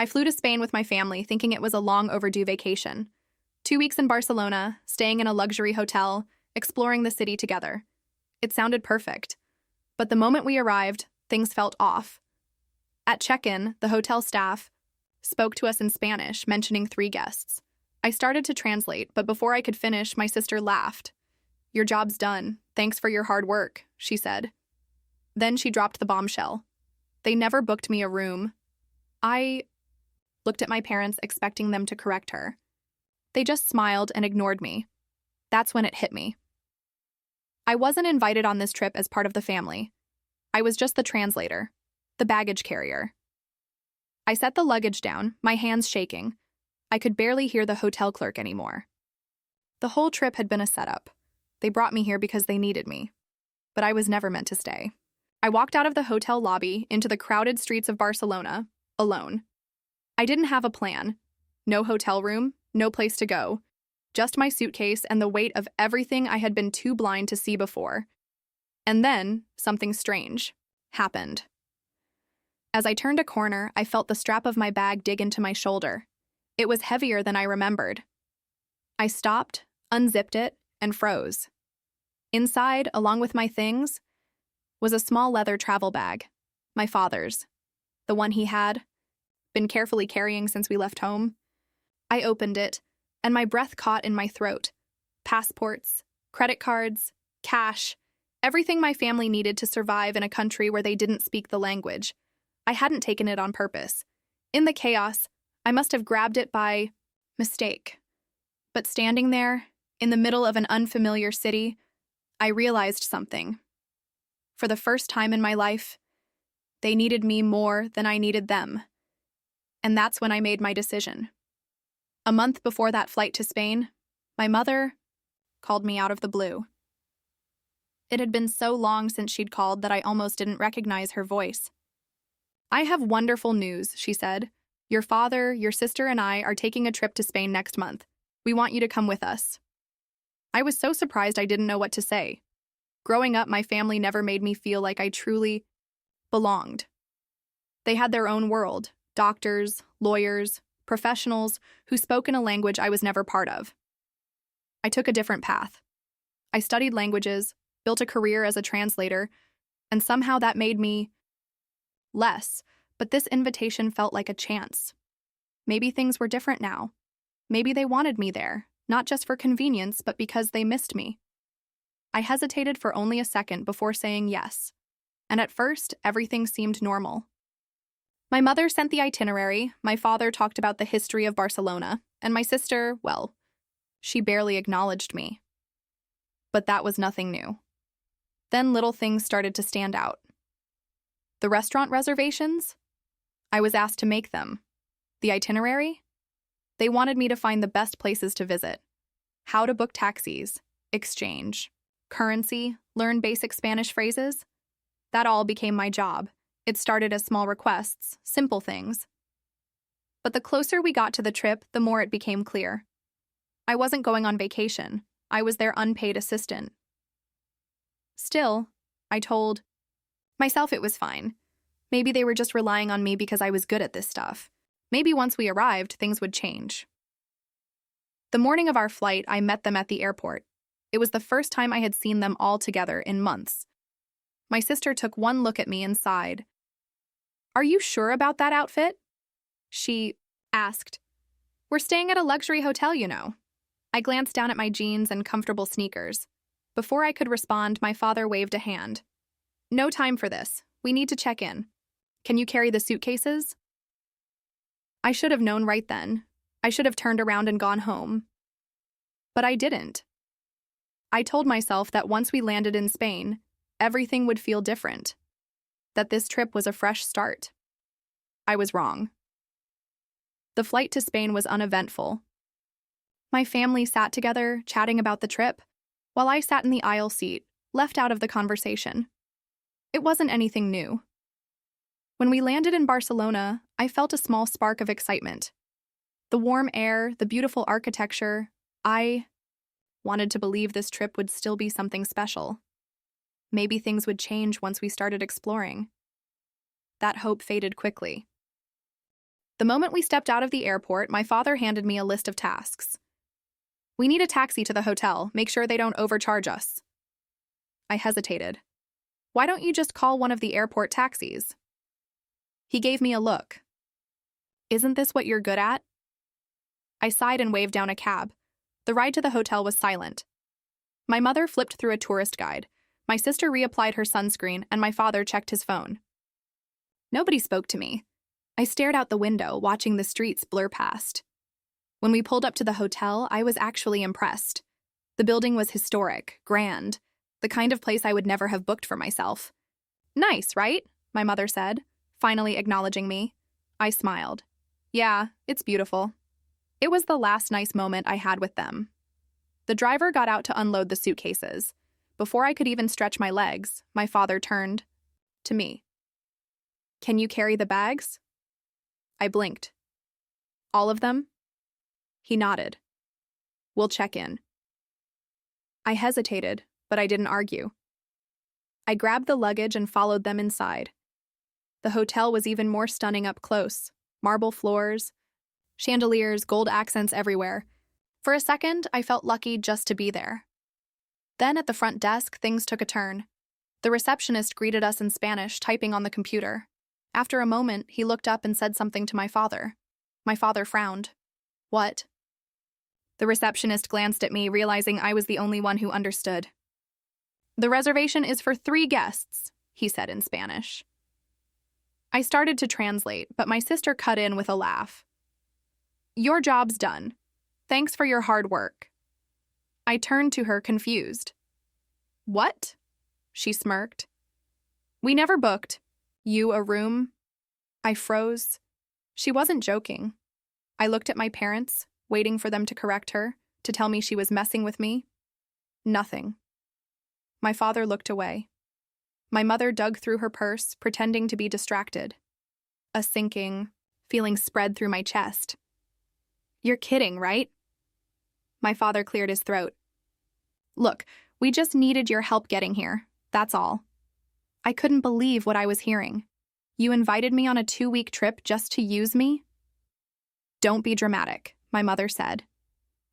I flew to Spain with my family, thinking it was a long overdue vacation. 2 weeks in Barcelona, staying in a luxury hotel, exploring the city together. It sounded perfect. But the moment we arrived, things felt off. At check-in, the hotel staff spoke to us in Spanish, mentioning 3 guests. I started to translate, but before I could finish, my sister laughed. "Your job's done. Thanks for your hard work," she said. Then she dropped the bombshell. They never booked me a room. I looked at my parents, expecting them to correct her. They just smiled and ignored me. That's when it hit me. I wasn't invited on this trip as part of the family. I was just the translator, the baggage carrier. I set the luggage down, my hands shaking. I could barely hear the hotel clerk anymore. The whole trip had been a setup. They brought me here because they needed me. But I was never meant to stay. I walked out of the hotel lobby into the crowded streets of Barcelona, alone. I didn't have a plan. No hotel room, no place to go. Just my suitcase and the weight of everything I had been too blind to see before. And then, something strange happened. As I turned a corner, I felt the strap of my bag dig into my shoulder. It was heavier than I remembered. I stopped, unzipped it, and froze. Inside, along with my things, was a small leather travel bag, my father's, the one he had been carefully carrying since we left home. I opened it, and my breath caught in my throat. Passports, credit cards, cash, everything my family needed to survive in a country where they didn't speak the language. I hadn't taken it on purpose. In the chaos, I must have grabbed it by mistake. But standing there, in the middle of an unfamiliar city, I realized something. For the first time in my life, they needed me more than I needed them. And that's when I made my decision. A month before that flight to Spain, my mother called me out of the blue. It had been so long since she'd called that I almost didn't recognize her voice. "I have wonderful news," she said. "Your father, your sister, and I are taking a trip to Spain next month. We want you to come with us." I was so surprised I didn't know what to say. Growing up, my family never made me feel like I truly belonged. They had their own world, doctors, lawyers, professionals who spoke in a language I was never part of. I took a different path. I studied languages, built a career as a translator, and somehow that made me less, but this invitation felt like a chance. Maybe things were different now. Maybe they wanted me there, not just for convenience, but because they missed me. I hesitated for only a second before saying yes, and at first, everything seemed normal. My mother sent the itinerary, my father talked about the history of Barcelona, and my sister, well, she barely acknowledged me. But that was nothing new. Then little things started to stand out. The restaurant reservations? I was asked to make them. The itinerary? They wanted me to find the best places to visit. How to book taxis, exchange, currency, learn basic Spanish phrases. That all became my job. It started as small requests, simple things. But the closer we got to the trip, the more it became clear. I wasn't going on vacation. I was their unpaid assistant. Still, I told myself it was fine. Maybe they were just relying on me because I was good at this stuff. Maybe once we arrived, things would change. The morning of our flight, I met them at the airport. It was the first time I had seen them all together in months. My sister took one look at me and sighed. "Are you sure about that outfit?" she asked. "We're staying at a luxury hotel, you know." I glanced down at my jeans and comfortable sneakers. Before I could respond, my father waved a hand. "No time for this. We need to check in. Can you carry the suitcases?" I should have known right then. I should have turned around and gone home. But I didn't. I told myself that once we landed in Spain, everything would feel different. That this trip was a fresh start. I was wrong. The flight to Spain was uneventful. My family sat together, chatting about the trip, while I sat in the aisle seat, left out of the conversation. It wasn't anything new. When we landed in Barcelona, I felt a small spark of excitement. The warm air, the beautiful architecture, I wanted to believe this trip would still be something special. Maybe things would change once we started exploring. That hope faded quickly. The moment we stepped out of the airport, my father handed me a list of tasks. We need a taxi to the hotel. Make sure they don't overcharge us. I hesitated. Why don't you just call one of the airport taxis? He gave me a look. Isn't this what you're good at? I sighed and waved down a cab. The ride to the hotel was silent. My mother flipped through a tourist guide. My sister reapplied her sunscreen, and my father checked his phone. Nobody spoke to me. I stared out the window, watching the streets blur past. When we pulled up to the hotel, I was actually impressed. The building was historic, grand, the kind of place I would never have booked for myself. Nice, right? My mother said, finally acknowledging me. I smiled. Yeah, it's beautiful. It was the last nice moment I had with them. The driver got out to unload the suitcases. Before I could even stretch my legs, my father turned to me. Can you carry the bags? I blinked. All of them? He nodded. We'll check in. I hesitated, but I didn't argue. I grabbed the luggage and followed them inside. The hotel was even more stunning up close. Marble floors, chandeliers, gold accents everywhere. For a second, I felt lucky just to be there. Then at the front desk, things took a turn. The receptionist greeted us in Spanish, typing on the computer. After a moment, he looked up and said something to my father. My father frowned. What? The receptionist glanced at me, realizing I was the only one who understood. The reservation is for 3 guests, he said in Spanish. I started to translate, but my sister cut in with a laugh. Your job's done. Thanks for your hard work. I turned to her, confused. What? She smirked. We never booked. You a room? I froze. She wasn't joking. I looked at my parents, waiting for them to correct her, to tell me she was messing with me. Nothing. My father looked away. My mother dug through her purse, pretending to be distracted. A sinking feeling spread through my chest. You're kidding, right? My father cleared his throat. Look, we just needed your help getting here. That's all. I couldn't believe what I was hearing. You invited me on a 2-week trip just to use me? Don't be dramatic, my mother said.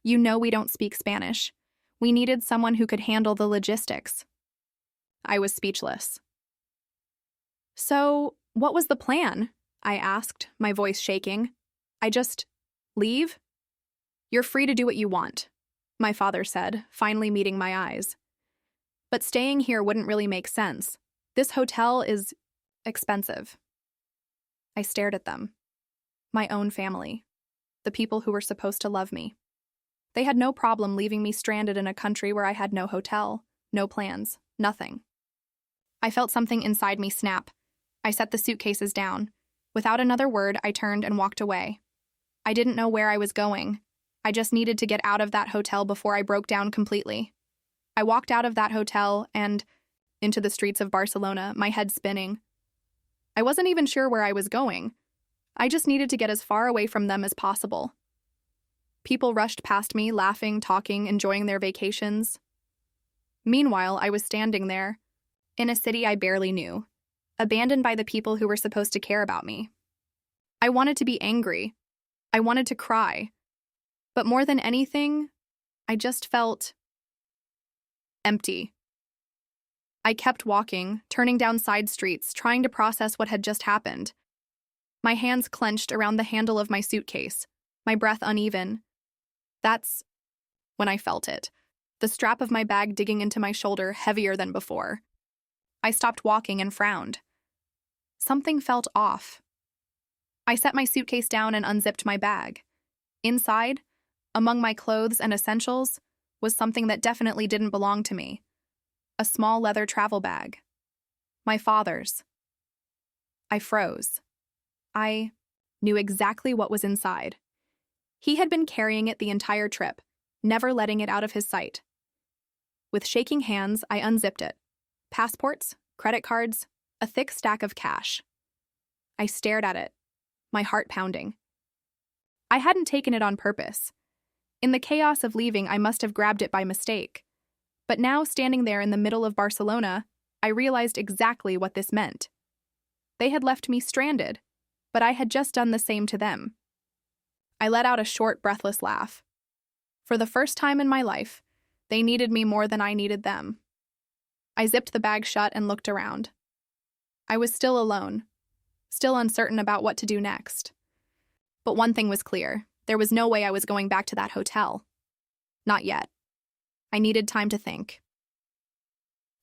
You know we don't speak Spanish. We needed someone who could handle the logistics. I was speechless. So, what was the plan? I asked, my voice shaking. I just leave? You're free to do what you want, my father said, finally meeting my eyes. But staying here wouldn't really make sense. This hotel is expensive. I stared at them. My own family. The people who were supposed to love me. They had no problem leaving me stranded in a country where I had no hotel, no plans, nothing. I felt something inside me snap. I set the suitcases down. Without another word, I turned and walked away. I didn't know where I was going. I just needed to get out of that hotel before I broke down completely. I walked out of that hotel and into the streets of Barcelona, my head spinning. I wasn't even sure where I was going. I just needed to get as far away from them as possible. People rushed past me, laughing, talking, enjoying their vacations. Meanwhile, I was standing there, in a city I barely knew, abandoned by the people who were supposed to care about me. I wanted to be angry. I wanted to cry. But more than anything, I just felt empty. I kept walking, turning down side streets, trying to process what had just happened. My hands clenched around the handle of my suitcase, my breath uneven. That's when I felt it, the strap of my bag digging into my shoulder heavier than before. I stopped walking and frowned. Something felt off. I set my suitcase down and unzipped my bag. Inside, among my clothes and essentials, was something that definitely didn't belong to me. A small leather travel bag. My father's. I froze. I knew exactly what was inside. He had been carrying it the entire trip, never letting it out of his sight. With shaking hands, I unzipped it. Passports, credit cards, a thick stack of cash. I stared at it, my heart pounding. I hadn't taken it on purpose. In the chaos of leaving, I must have grabbed it by mistake. But now, standing there in the middle of Barcelona, I realized exactly what this meant. They had left me stranded. but I had just done the same to them. I let out a short, breathless laugh. For the first time in my life, they needed me more than I needed them. I zipped the bag shut and looked around. I was still alone, still uncertain about what to do next. But one thing was clear. There was no way I was going back to that hotel. Not yet. I needed time to think.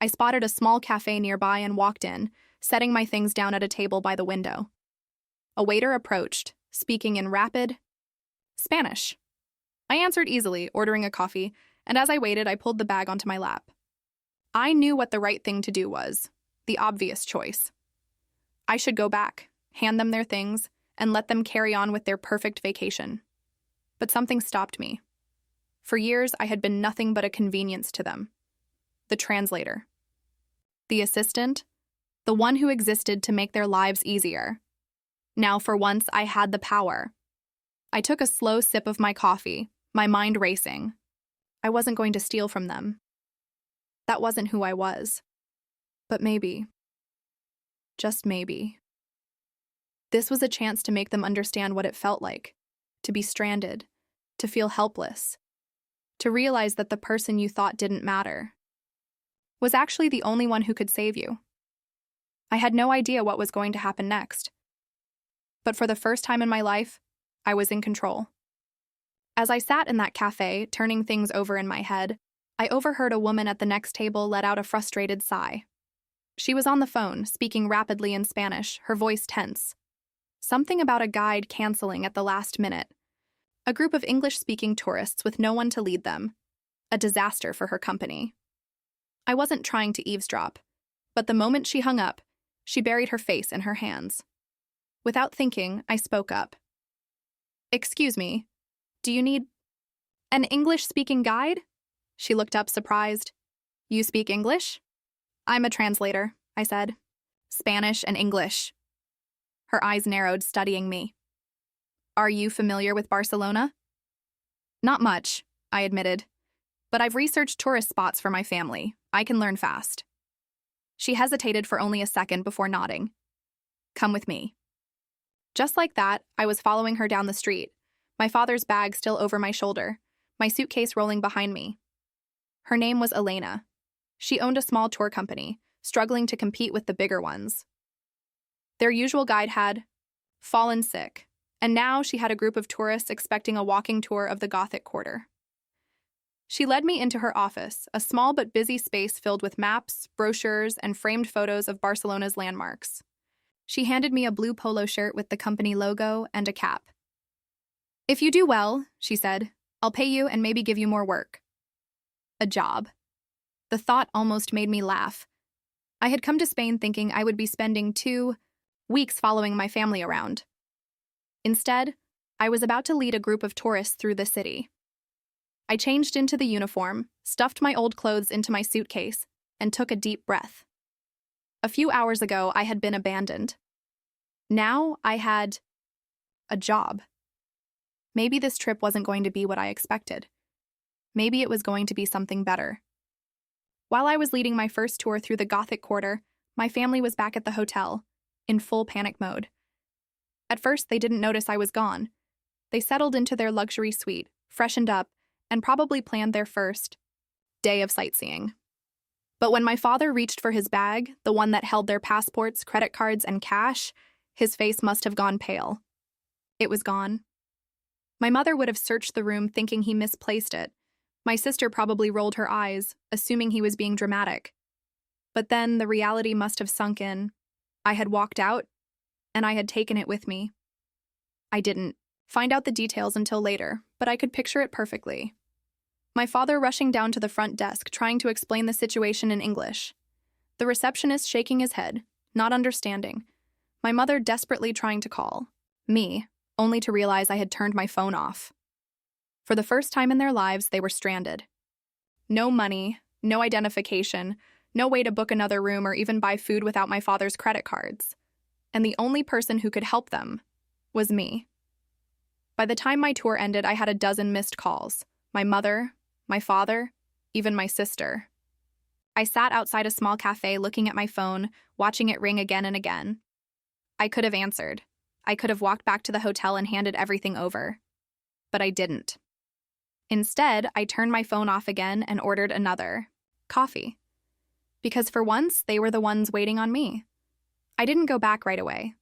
I spotted a small cafe nearby and walked in, setting my things down at a table by the window. A waiter approached, speaking in rapid Spanish. I answered easily, ordering a coffee, and as I waited, I pulled the bag onto my lap. I knew what the right thing to do was, the obvious choice. I should go back, hand them their things, and let them carry on with their perfect vacation. But something stopped me. For years, I had been nothing but a convenience to them. The translator. The assistant. The one who existed to make their lives easier. Now, for once, I had the power. I took a slow sip of my coffee, my mind racing. I wasn't going to steal from them. That wasn't who I was. But maybe, just maybe, this was a chance to make them understand what it felt like, to be stranded, to feel helpless, to realize that the person you thought didn't matter was actually the only one who could save you. I had no idea what was going to happen next. But for the first time in my life, I was in control. As I sat in that cafe, turning things over in my head, I overheard a woman at the next table let out a frustrated sigh. She was on the phone, speaking rapidly in Spanish, her voice tense. Something about a guide canceling at the last minute. A group of English-speaking tourists with no one to lead them. A disaster for her company. I wasn't trying to eavesdrop, but the moment she hung up, she buried her face in her hands. Without thinking, I spoke up. "Excuse me, do you need an English-speaking guide?" She looked up surprised. "You speak English?" "I'm a translator," I said. "Spanish and English." Her eyes narrowed, studying me. "Are you familiar with Barcelona?" "Not much," I admitted. "But I've researched tourist spots for my family. I can learn fast." She hesitated for only a second before nodding. "Come with me." Just like that, I was following her down the street, my father's bag still over my shoulder, my suitcase rolling behind me. Her name was Elena. She owned a small tour company, struggling to compete with the bigger ones. Their usual guide had fallen sick, and now she had a group of tourists expecting a walking tour of the Gothic Quarter. She led me into her office, a small but busy space filled with maps, brochures, and framed photos of Barcelona's landmarks. She handed me a blue polo shirt with the company logo and a cap. "If you do well," she said, "I'll pay you and maybe give you more work." A job. The thought almost made me laugh. I had come to Spain thinking I would be spending 2 weeks following my family around. Instead, I was about to lead a group of tourists through the city. I changed into the uniform, stuffed my old clothes into my suitcase, and took a deep breath. A few hours ago, I had been abandoned. Now, I had a job. Maybe this trip wasn't going to be what I expected. Maybe it was going to be something better. While I was leading my first tour through the Gothic Quarter, my family was back at the hotel, in full panic mode. At first, they didn't notice I was gone. They settled into their luxury suite, freshened up, and probably planned their first day of sightseeing. But when my father reached for his bag, the one that held their passports, credit cards, and cash, his face must have gone pale. It was gone. My mother would have searched the room thinking he misplaced it. My sister probably rolled her eyes, assuming he was being dramatic. But then the reality must have sunk in. I had walked out, and I had taken it with me. I didn't find out the details until later, but I could picture it perfectly. My father rushing down to the front desk, trying to explain the situation in English. The receptionist shaking his head, not understanding. My mother desperately trying to call me, only to realize I had turned my phone off. For the first time in their lives, they were stranded. No money, no identification, no way to book another room or even buy food without my father's credit cards. And the only person who could help them was me. By the time my tour ended, I had a dozen missed calls. My mother, my father, even my sister. I sat outside a small cafe looking at my phone, watching it ring again and again. I could have answered. I could have walked back to the hotel and handed everything over. But I didn't. Instead, I turned my phone off again and ordered another coffee. Because for once, they were the ones waiting on me. I didn't go back right away.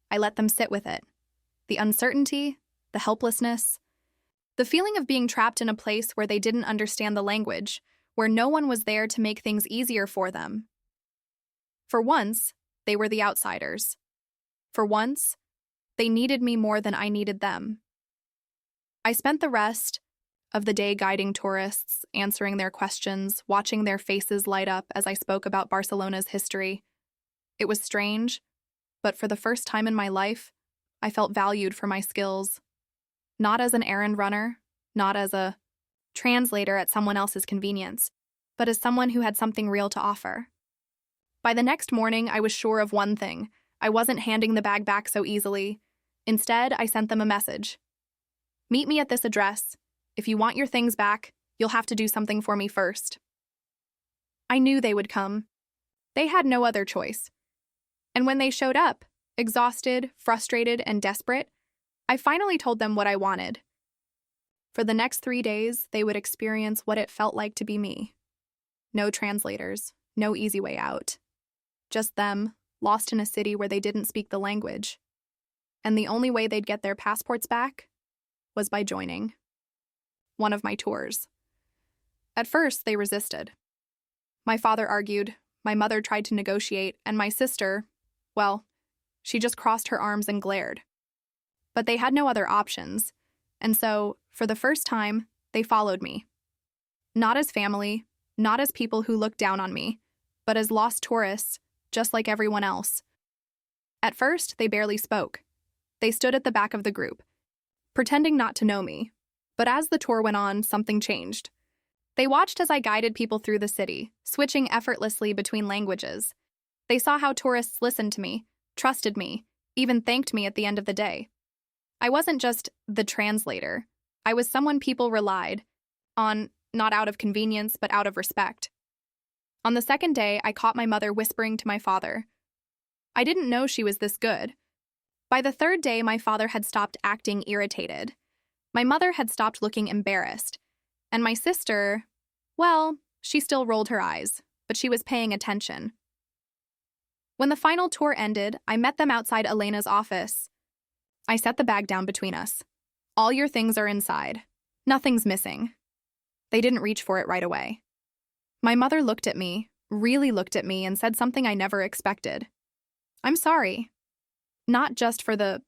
I let them sit with it. The uncertainty, the helplessness, the feeling of being trapped in a place where they didn't understand the language, where no one was there to make things easier for them. For once, they were the outsiders. For once, they needed me more than I needed them. I spent the rest of the day guiding tourists, answering their questions, watching their faces light up as I spoke about Barcelona's history. It was strange, but for the first time in my life, I felt valued for my skills. Not as an errand runner, not as a translator at someone else's convenience, but as someone who had something real to offer. By the next morning, I was sure of one thing. I wasn't handing the bag back so easily. Instead, I sent them a message. Meet me at this address. If you want your things back, you'll have to do something for me first. I knew they would come. They had no other choice. And when they showed up, exhausted, frustrated, and desperate, I finally told them what I wanted. For the next 3 days, they would experience what it felt like to be me. No translators, no easy way out. Just them, lost in a city where they didn't speak the language. And the only way they'd get their passports back was by joining one of my tours. At first, they resisted. My father argued, my mother tried to negotiate, and my sister, well, she just crossed her arms and glared. But they had no other options, and so, for the first time, they followed me. Not as family, not as people who looked down on me, but as lost tourists, just like everyone else. At first, they barely spoke. They stood at the back of the group, pretending not to know me. But as the tour went on, something changed. They watched as I guided people through the city, switching effortlessly between languages. They saw how tourists listened to me, trusted me, even thanked me at the end of the day. I wasn't just the translator. I was someone people relied on, not out of convenience, but out of respect. On the second day, I caught my mother whispering to my father. I didn't know she was this good. By the third day, my father had stopped acting irritated. My mother had stopped looking embarrassed. And my sister, well, she still rolled her eyes, but she was paying attention. When the final tour ended, I met them outside Elena's office. I set the bag down between us. All your things are inside. Nothing's missing. They didn't reach for it right away. My mother looked at me, really looked at me, and said something I never expected. I'm sorry. Not just for the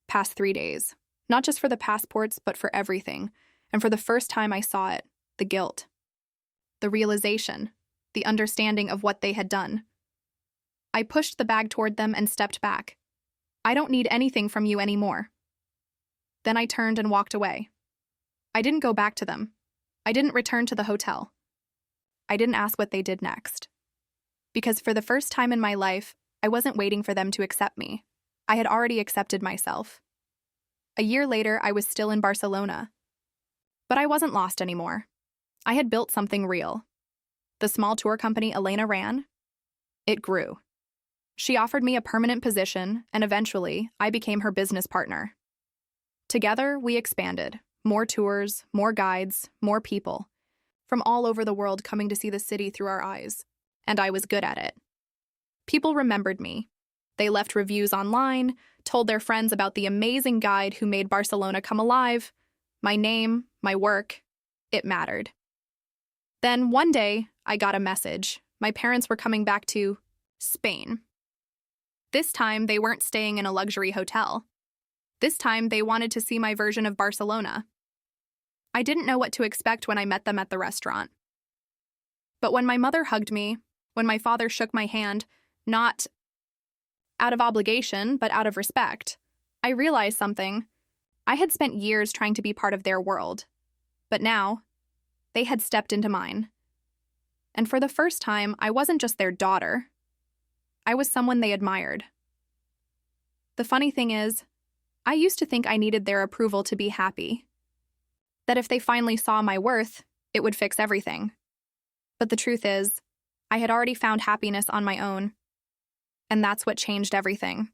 past 3 days. Not just for the passports, but for everything. And for the first time I saw it, the guilt. The realization, the understanding of what they had done. I pushed the bag toward them and stepped back. I don't need anything from you anymore. Then I turned and walked away. I didn't go back to them. I didn't return to the hotel. I didn't ask what they did next. Because for the first time in my life, I wasn't waiting for them to accept me. I had already accepted myself. A year later, I was still in Barcelona. But I wasn't lost anymore. I had built something real. The small tour company Elena ran, it grew. She offered me a permanent position, and eventually, I became her business partner. Together, we expanded. More tours, more guides, more people. From all over the world coming to see the city through our eyes. And I was good at it. People remembered me. They left reviews online, told their friends about the amazing guide who made Barcelona come alive. My name, my work, it mattered. Then one day, I got a message. My parents were coming back to Spain. This time, they weren't staying in a luxury hotel. This time, they wanted to see my version of Barcelona. I didn't know what to expect when I met them at the restaurant. But when my mother hugged me, when my father shook my hand, not out of obligation, but out of respect, I realized something. I had spent years trying to be part of their world. But now, they had stepped into mine. And for the first time, I wasn't just their daughter. I was someone they admired. The funny thing is, I used to think I needed their approval to be happy. That if they finally saw my worth, it would fix everything. But the truth is, I had already found happiness on my own. And that's what changed everything.